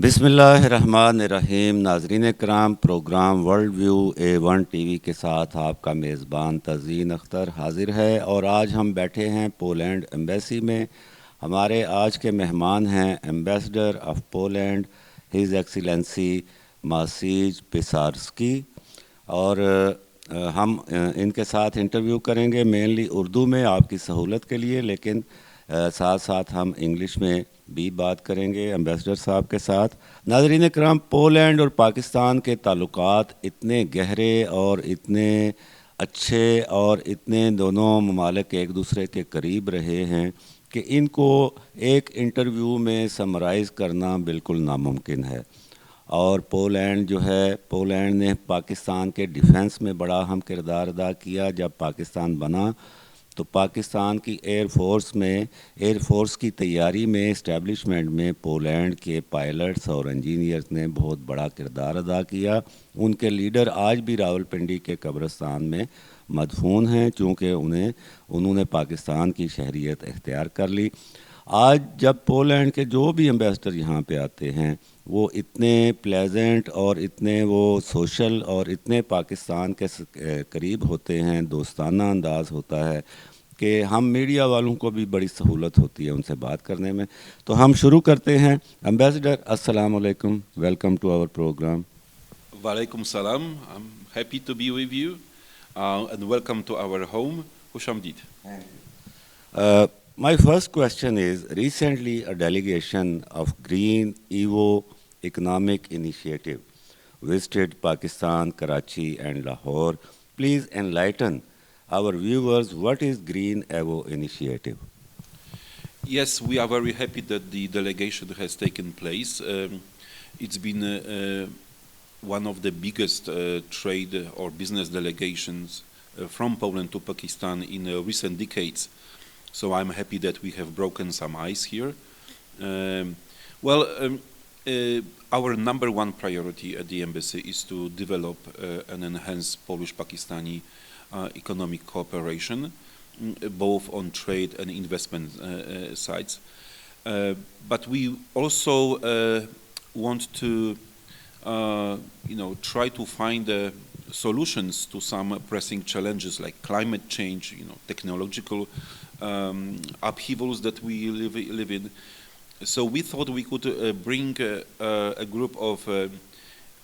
बिस्मिल्लाहिर्रहमानिर्रहीम। नाजरीन कराम, प्रोग्राम वर्ल्ड व्यू A1TV के साथ आपका मेज़बान तज़ीन अख्तर हाजिर है और आज हम बैठे हैं पोलैंड एम्बेसी में। हमारे आज के मेहमान हैं ambassador of Poland His Excellency Maciej Pisarski और हम इनके साथ इंटरव्यू करेंगे मेनली उर्दू में आपकी सहूलत के लिए, लेकिन साथ साथ हम इंग्लिश में भी बात करेंगे एम्बेसडर साहब के साथ। नाज़रीन कराम, पोलैंड और पाकिस्तान के ताल्लुकात इतने गहरे और इतने अच्छे और इतने दोनों ममालिक एक दूसरे के करीब रहे हैं कि इनको एक इंटरव्यू में समराइज़ करना बिल्कुल नामुमकिन है। और पोलैंड जो है, पोलैंड ने पाकिस्तान के डिफेंस में बड़ा अहम किरदार अदा किया। जब पाकिस्तान बना तो पाकिस्तान की एयर फोर्स की तैयारी में, इस्टेब्लिशमेंट में पोलैंड के पायलट्स और इंजीनियर्स ने बहुत बड़ा किरदार अदा किया। उनके लीडर आज भी रावलपिंडी के कब्रिस्तान में मदफून हैं, चूँकि उन्होंने पाकिस्तान की शहरियत इख्तियार कर ली। आज जब पोलैंड के जो भी एम्बेसडर यहाँ पे आते हैं वो इतने प्लेजेंट और इतने वो सोशल और इतने पाकिस्तान के करीब होते हैं, दोस्ताना अंदाज़ होता है कि हम मीडिया वालों को भी बड़ी सहूलत होती है उनसे बात करने में। तो हम शुरू करते हैं। एम्बेसडर, अस्सलाम वालेकुम, welcome to our program. Walaikum salam. I'm happy to be with you and welcome to our home. Hushamdid. My first question is, recently a delegation of Green Evo Economic Initiative visited Pakistan, Karachi and Lahore. Please enlighten our viewers what is Green Evo Initiative. Yes, we are very happy that the delegation has taken place. It's been one of the biggest trade or business delegations from Poland to Pakistan in recent decades. So I'm happy that we have broken some ice here. Our number one priority at the embassy is to develop and enhance Polish-Pakistani economic cooperation, both on trade and investment sides. But we also want to, try to find solutions to some pressing challenges like climate change, technological upheavals that we live in. So we thought we could bring a group of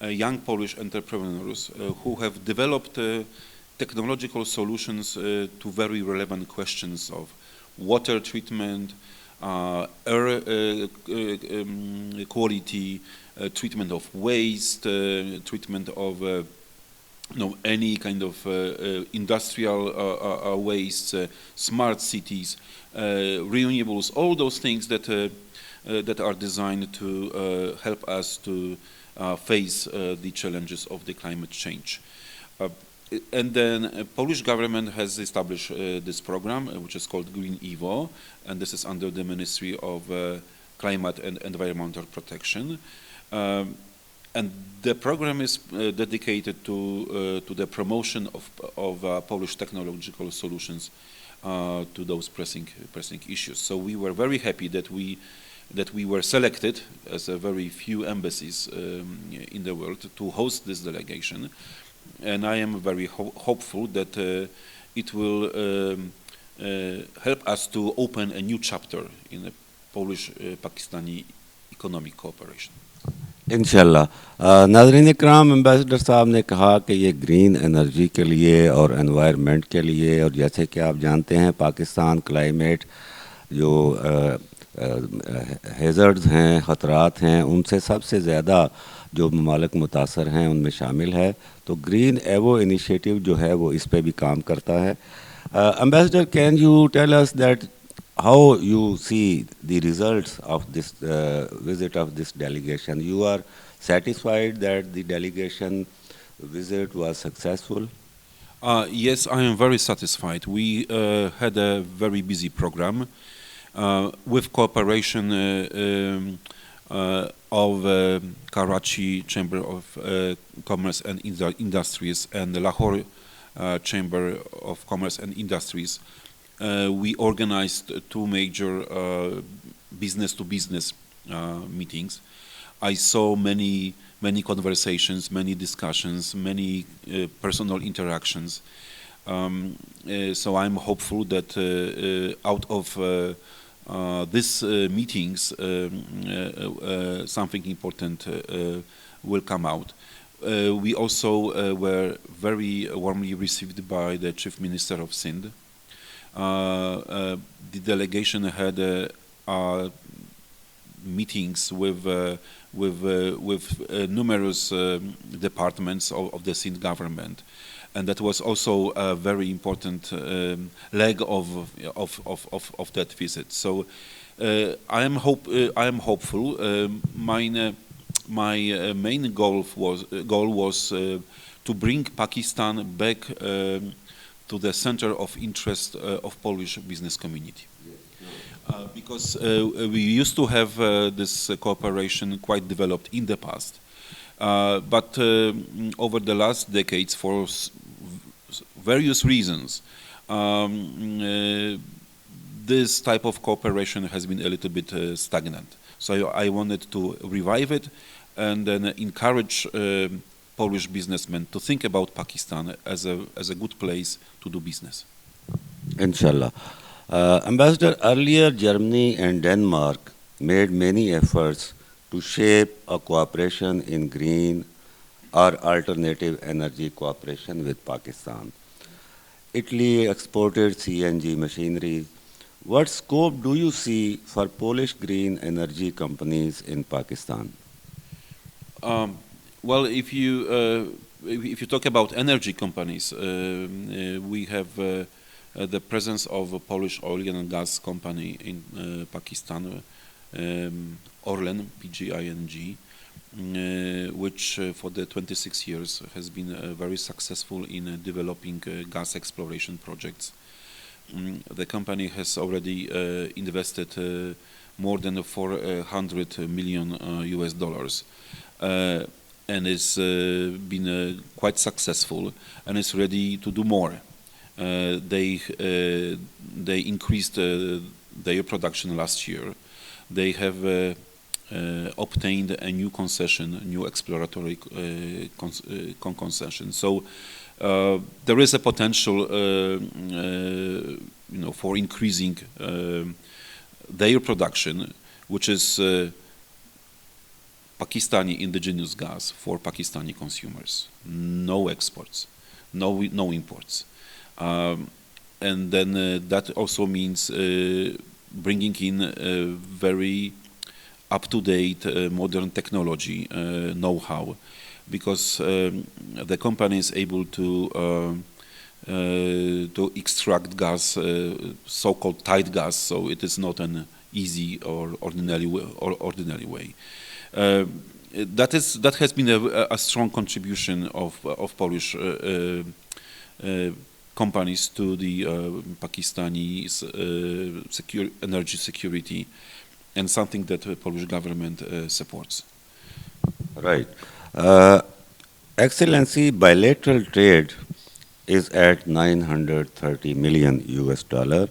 young Polish entrepreneurs who have developed technological solutions to very relevant questions of water treatment, air quality, treatment of waste, treatment of any kind of industrial waste, smart cities, renewables, all those things that are designed to help us to face the challenges of the climate change. And then Polish government has established this program, which is called Green Evo, and this is under the Ministry of Climate and Environmental Protection. And the program is dedicated to the promotion of Polish technological solutions to those pressing issues. So we were very happy that we were selected as a very few embassies in the world to host this delegation. And I am very hopeful that it will help us to open a new chapter in the Polish-Pakistani economic cooperation. इंशाल्लाह। नाज़रीन इकराम, ambassador साहब ने कहा कि ये green energy के लिए और एनवायरनमेंट के लिए, और जैसे कि आप जानते हैं पाकिस्तान क्लाइमेट जो हेज़र्ड्स हैं, ख़तरात हैं, उनसे सबसे ज़्यादा जो ममालिक मुतासर हैं उनमें शामिल है। तो ग्रीन एवो इनिशिएटिव जो है वो इस पे भी काम करता है। Ambassador, can you tell us that how you see the results of this visit of this delegation? You are satisfied that the delegation visit was successful? Yes, I am very satisfied. We had a very busy program with cooperation of Karachi Chamber of Commerce and Industries and the Lahore Chamber of Commerce and Industries. We organized two major business-to-business meetings. I saw many conversations, many discussions, many personal interactions. So I'm hopeful that out of these meetings, something important will come out. We also were very warmly received by the Chief Minister of Sindh. The delegation had meetings with numerous departments of the Sindh government, and that was also a very important leg of that visit. So I am hopeful. My main goal was to bring Pakistan back to the center of interest of Polish business community. Because we used to have this cooperation quite developed in the past. But over the last decades, for various reasons, this type of cooperation has been a little bit stagnant. So I wanted to revive it and then encourage Polish businessmen to think about Pakistan as a good place to do business. Inshallah. Ambassador, earlier Germany and Denmark made many efforts to shape a cooperation in green or alternative energy cooperation with Pakistan. Italy exported CNG machinery. What scope do you see for Polish green energy companies in Pakistan? Well, if you talk about energy companies, we have the presence of a Polish oil and gas company in Pakistan, Orlen, PGING, which for the 26 years has been very successful in developing gas exploration projects. The company has already invested more than 400 million US dollars and has been quite successful and is ready to do more. They increased their production last year. They have obtained a new concession, a new exploratory concession. So there is a potential, for increasing their production, which is Pakistani indigenous gas for Pakistani consumers. No exports, no imports. And then that also means bringing in very up-to-date modern technology know-how, because the company is able to extract gas, so-called tight gas, so it is not an easy or ordinary way. That has been a strong contribution of Polish companies to the Pakistani's energy security, and something that the Polish government supports. Right. Excellency, bilateral trade is at 930 million US dollar.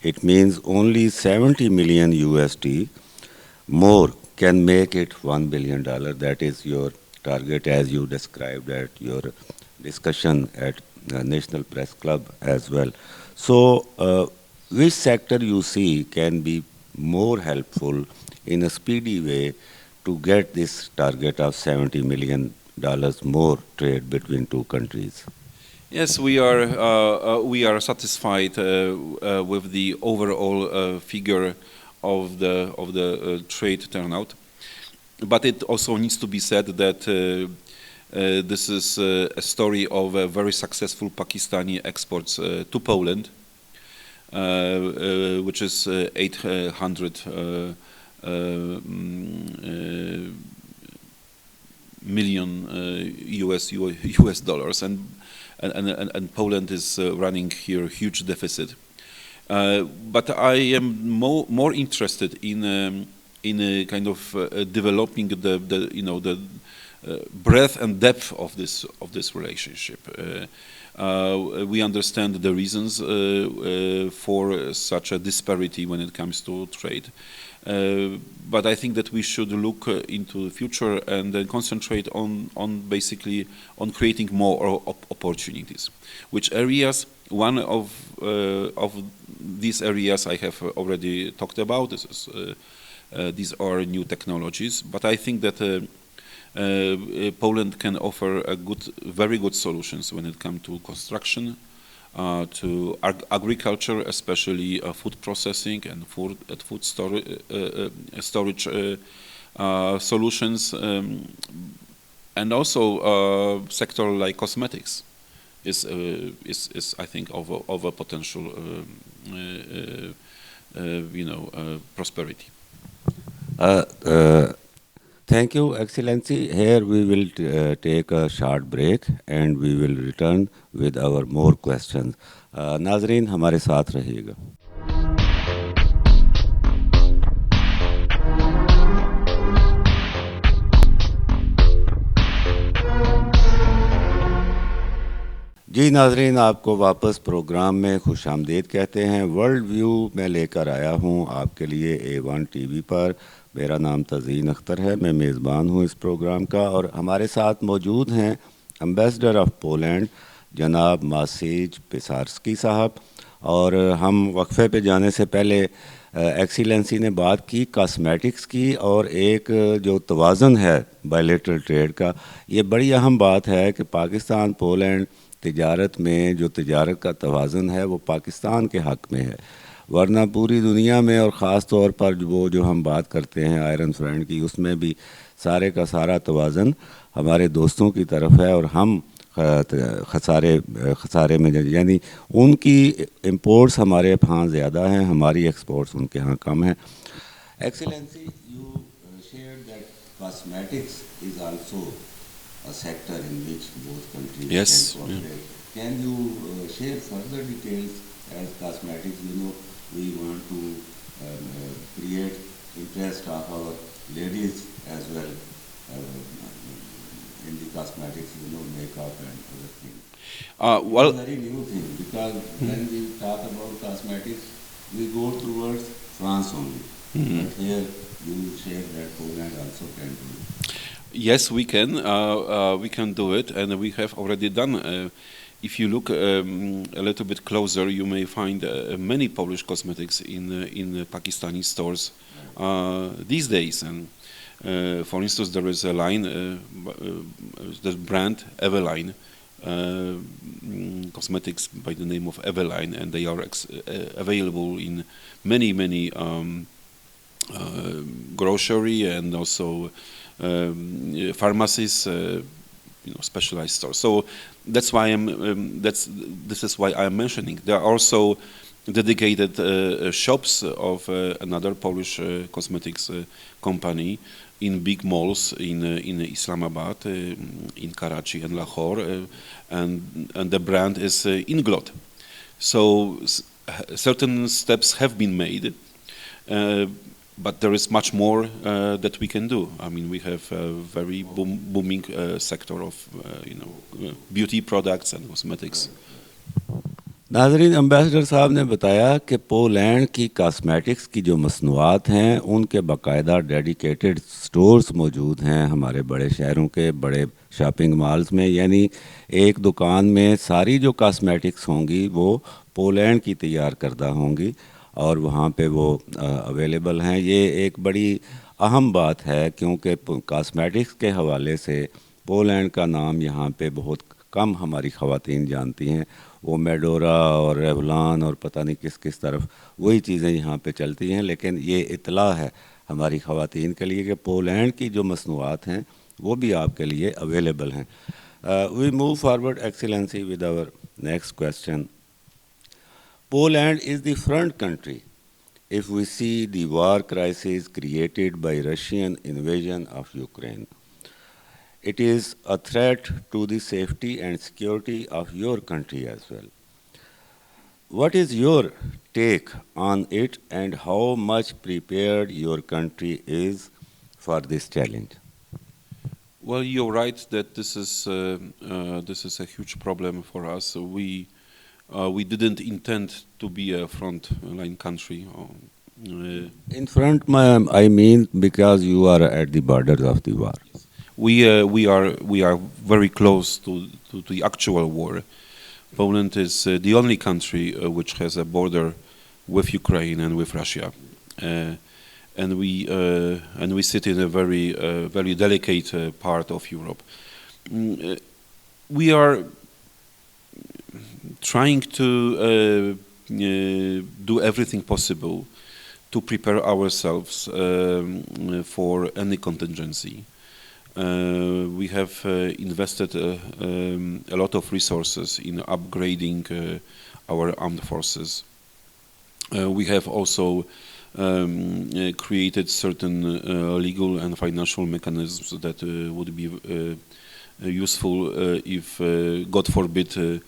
It means only 70 million USD more can make it $1 billion. That is your target, as you described at your discussion at National Press Club as well. So which sector you see can be more helpful in a speedy way to get this target of $70 million more trade between two countries? Yes, we are satisfied with the overall figure of the trade turnout, but it also needs to be said that this is a story of very successful Pakistani exports to Poland, which is 800 million US dollars, and Poland is running here a huge deficit. But I am more interested in kind of developing the breadth and depth of this relationship. We understand the reasons for such a disparity when it comes to trade. But I think that we should look into the future and then concentrate on basically on creating more opportunities. Which areas? One of these areas I have already talked about. These are new technologies, but I think that Poland can offer very good solutions when it comes to construction, to agriculture, especially food processing and food storage solutions, and also sector like cosmetics is I think of a potential prosperity. Thank you, Excellency. Here we will take a short break and we will return with our more questions. नाजरीन हमारे साथ रहिएगा. जी नाजरीन, आपको वापस programme में खुश आमदीद कहते हैं. वर्ल्ड व्यू में लेकर आया हूँ आपके लिए A1TV पर. मेरा नाम तज़ीन अख्तर है, मैं मेज़बान हूँ इस प्रोग्राम का, और हमारे साथ मौजूद हैं एम्बेसडर ऑफ पोलैंड जनाब मासीज पिसार्स्की साहब. और हम वक्फे पे जाने से पहले एक्सीलेंसी ने बात की कॉस्मेटिक्स की, और एक जो तवाज़ुन है बायलैटरल ट्रेड का, ये बड़ी अहम बात है कि पाकिस्तान पोलैंड तिजारत में जो तिजारत का तवाज़ुन है वो पाकिस्तान के हक़ में है, वरना पूरी दुनिया में और ख़ास तौर पर वो जो हम बात करते हैं आयरन फ्रेंड की, उसमें भी सारे का सारा तवाज़ुन हमारे दोस्तों की तरफ है, और हम खसारे में, यानी उनकी इंपोर्ट्स हमारे यहाँ ज़्यादा हैं, हमारी एक्सपोर्ट्स उनके यहाँ कम हैं. Excellency, you shared that cosmetics is also a sector in which both countries Yes. can cooperate. Can you share further details? As cosmetics, we want to create interest of our ladies as well in the cosmetics, makeup and other things. Well, it's a very new thing, because when we talk about cosmetics, we go towards France only. But here you share that Poland also can do it. Yes, we can. We can do it, and we have already done. If you look a little bit closer, you may find many Polish cosmetics in Pakistani stores these days. And for instance, there is a line, the brand Eveline, cosmetics by the name of Eveline, and they are available in many grocery and also pharmacies, specialized stores. So that's why this is why I'm mentioning. There are also dedicated shops of another Polish cosmetics company in big malls in Islamabad, in Karachi and Lahore, and the brand is Inglot. So certain steps have been made. But there is much more that we can do. I mean, we have a very booming sector of, beauty products and cosmetics. नाज़रीन, ambassador साहब ने बताया कि Poland की cosmetics की जो मसनूआत हैं उनके बाकायदा डेडिकेटेड स्टोर्स मौजूद हैं हमारे बड़े शहरों के बड़े शॉपिंग मॉल्स में, यानी एक दुकान में सारी जो कॉस्मेटिक्स होंगी वो पोलैंड की तैयार करदा होंगी और वहाँ पे वो अवेलेबल हैं. ये एक बड़ी अहम बात है, क्योंकि कॉस्मेटिक्स के हवाले से पोलैंड का नाम यहाँ पे बहुत कम हमारी ख़वातीन जानती हैं. वो मेडोरा और रेवलान और पता नहीं किस किस तरफ वही चीज़ें यहाँ पे चलती हैं, लेकिन ये इतला है हमारी ख़वातीन के लिए कि पोलैंड की जो मसनूआत हैं वो भी आपके लिए अवेलेबल हैं. We move forward excellency with our next question. Poland is the front country if we see the war crisis created by Russian invasion of Ukraine. It is a threat to the safety and security of your country as well. What is your take on it, and how much prepared your country is for this challenge? Well, you're right that this is a huge problem for us. We didn't intend to be a front-line country In front, I mean, because you are at the borders of the war. We are very close to the actual war. Poland is the only country which has a border with Ukraine and with Russia, and we sit in a very delicate part of Europe. We are trying to do everything possible to prepare ourselves for any contingency. We have invested a lot of resources in upgrading our armed forces. We have also created certain legal and financial mechanisms that would be useful if, God forbid,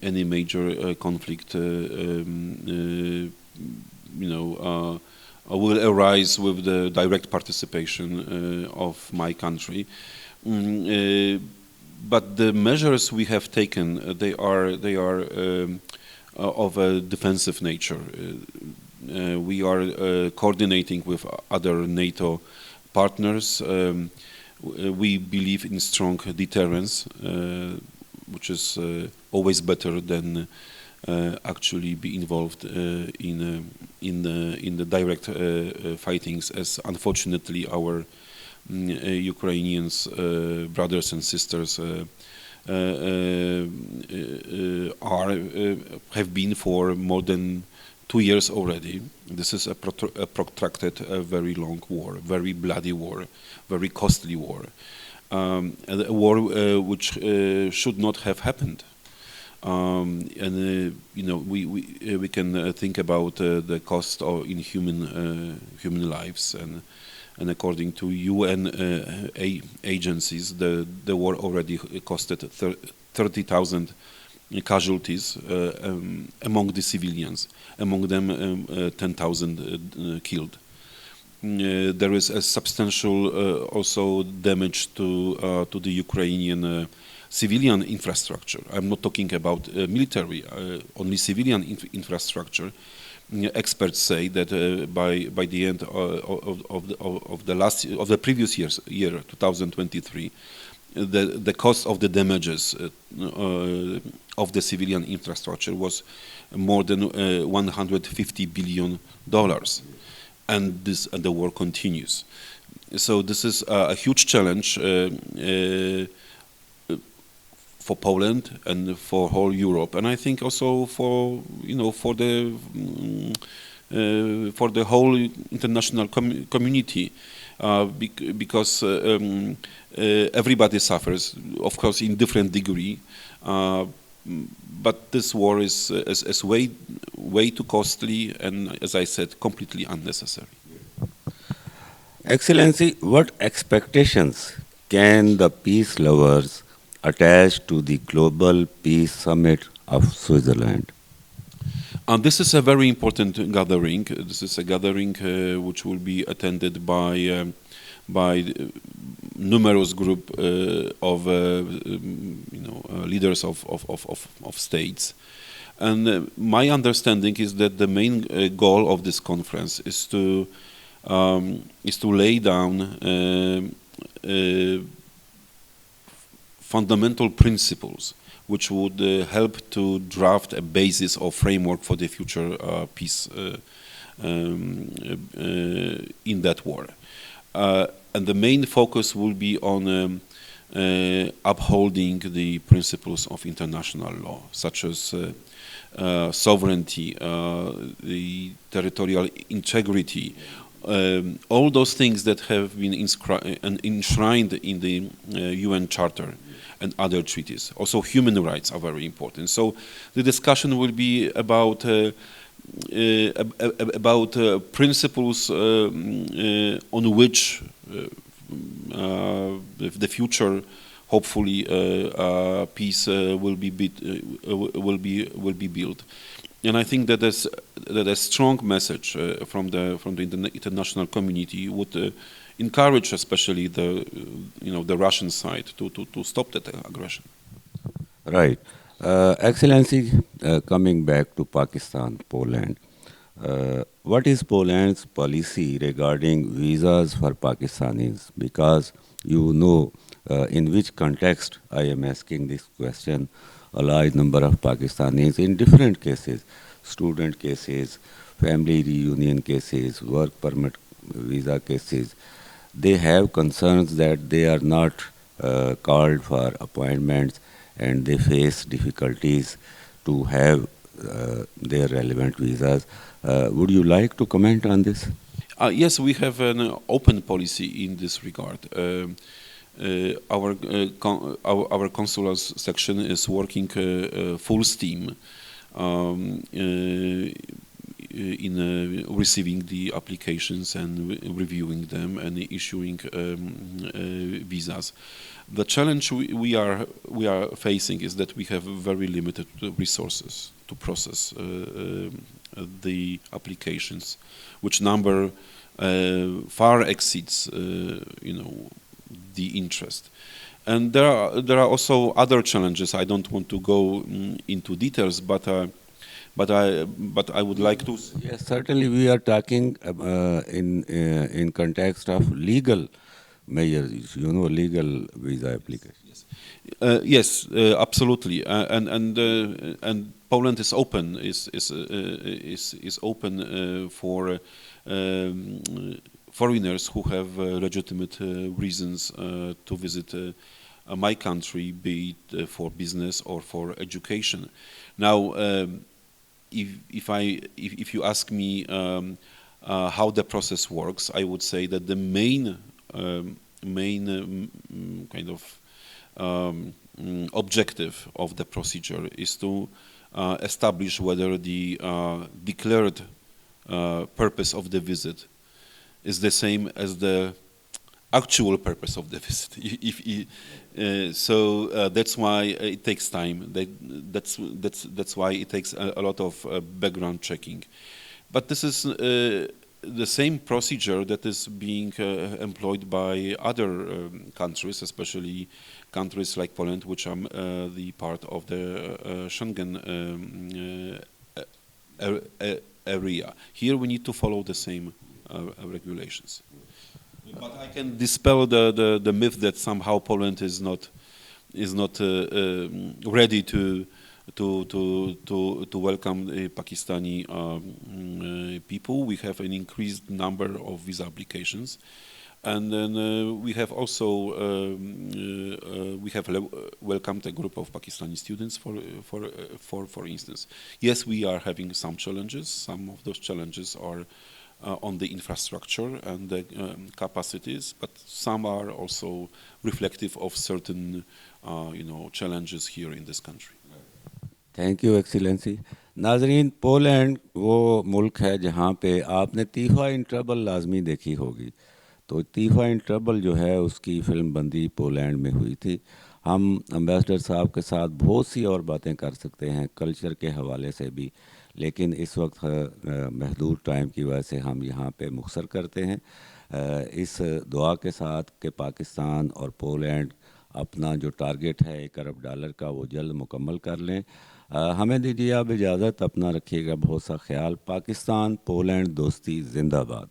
any major conflict will arise with the direct participation of my country. But the measures we have taken, they are of a defensive nature. We are coordinating with other NATO partners. We believe in strong deterrence, which is always better than actually be involved in the direct fightings, as unfortunately our Ukrainians brothers and sisters have been for more than 2 years already. This is a protracted, very long war, very bloody war, very costly war, and a war which should not have happened. We can think about the cost in human lives, and according to UN agencies, the war already costed 30,000 casualties among the civilians, among them 10,000 killed. There is a substantial also damage to the Ukrainian civilian infrastructure. I'm not talking about military, only civilian infrastructure. Experts say that by the end of the previous year 2023, the cost of the damages of the civilian infrastructure was more than $150 billion, and the war continues. So this is a huge challenge for Poland and for whole Europe, and I think also for the whole international community, because everybody suffers, of course, in different degree. But this war is way too costly, and, as I said, completely unnecessary. Excellency, what expectations can the peace lovers attach to the Global Peace Summit of Switzerland? This is a very important gathering. This is a gathering which will be attended by numerous group of leaders of states. And my understanding is that the main goal of this conference is to lay down fundamental principles which would help to draft a basis or framework for the future peace in that war. And the main focus will be on upholding the principles of international law, such as sovereignty, the territorial integrity, all those things that have been enshrined in the UN Charter and other treaties. Also, human rights are very important. So the discussion will be about principles on which the future, hopefully, peace will be built. And I think that a strong message from the international community would encourage, especially the Russian side, to stop that aggression. Right. Excellency, coming back to Pakistan, Poland, what is Poland's policy regarding visas for Pakistanis? Because you know in which context I am asking this question. A large number of Pakistanis in different cases, student cases, family reunion cases, work permit visa cases, they have concerns that they are not called for appointments and they face difficulties to have their relevant visas. Would you like to comment on this? Yes, we have an open policy in this regard. Our consular section is working full steam in receiving the applications and reviewing them and issuing visas. The challenge we are facing is that we have very limited resources to process the applications, which number far exceeds the interest. And there are also other challenges. I don't want to go into details, but I would like to. Yes, certainly we are talking in context of legal measures, legal visa application. Yes, absolutely, and Poland is open is open for foreigners who have legitimate reasons to visit my country, be it for business or for education. Now, if you ask me how the process works, I would say that the main kind of objective of the procedure is to establish whether the declared purpose of the visit is the same as the actual purpose of the visit. That's why it takes time. That's why it takes a lot of background checking. But this is the same procedure that is being employed by other countries, especially countries like Poland, which are the part of the Schengen area. Here we need to follow the same regulations. But I can dispel the myth that somehow Poland is not ready to welcome Pakistani people. We have an increased number of visa applications, and then we have also welcomed a group of Pakistani students. For instance, yes, we are having some challenges. Some of those challenges are on the infrastructure and the capacities, but some are also reflective of certain challenges here in this country. Thank you excellency. नाजरीन, Poland वो मुल्क है जहाँ पे आपने तीफ़ा in trouble लाजमी देखी होगी. तो तीफ़ा इन ट्रबल जो है उसकी फिल्म बंदी पोलैंड में हुई थी. हम एम्बेसडर साहब के साथ बहुत सी और बातें कर सकते हैं कल्चर के हवाले से भी, लेकिन इस वक्त महदूद टाइम की वजह से हम यहाँ पे मुख्तसर करते हैं. इस दुआ के साथ कि पाकिस्तान और पोलैंड अपना जो टारगेट है $1 अरब का वो जल्द मुकम्मल कर लें. हमें दीजिए आप इजाज़त. अपना रखिएगा बहुत सा ख्याल. पाकिस्तान पोलैंड दोस्ती जिंदाबाद.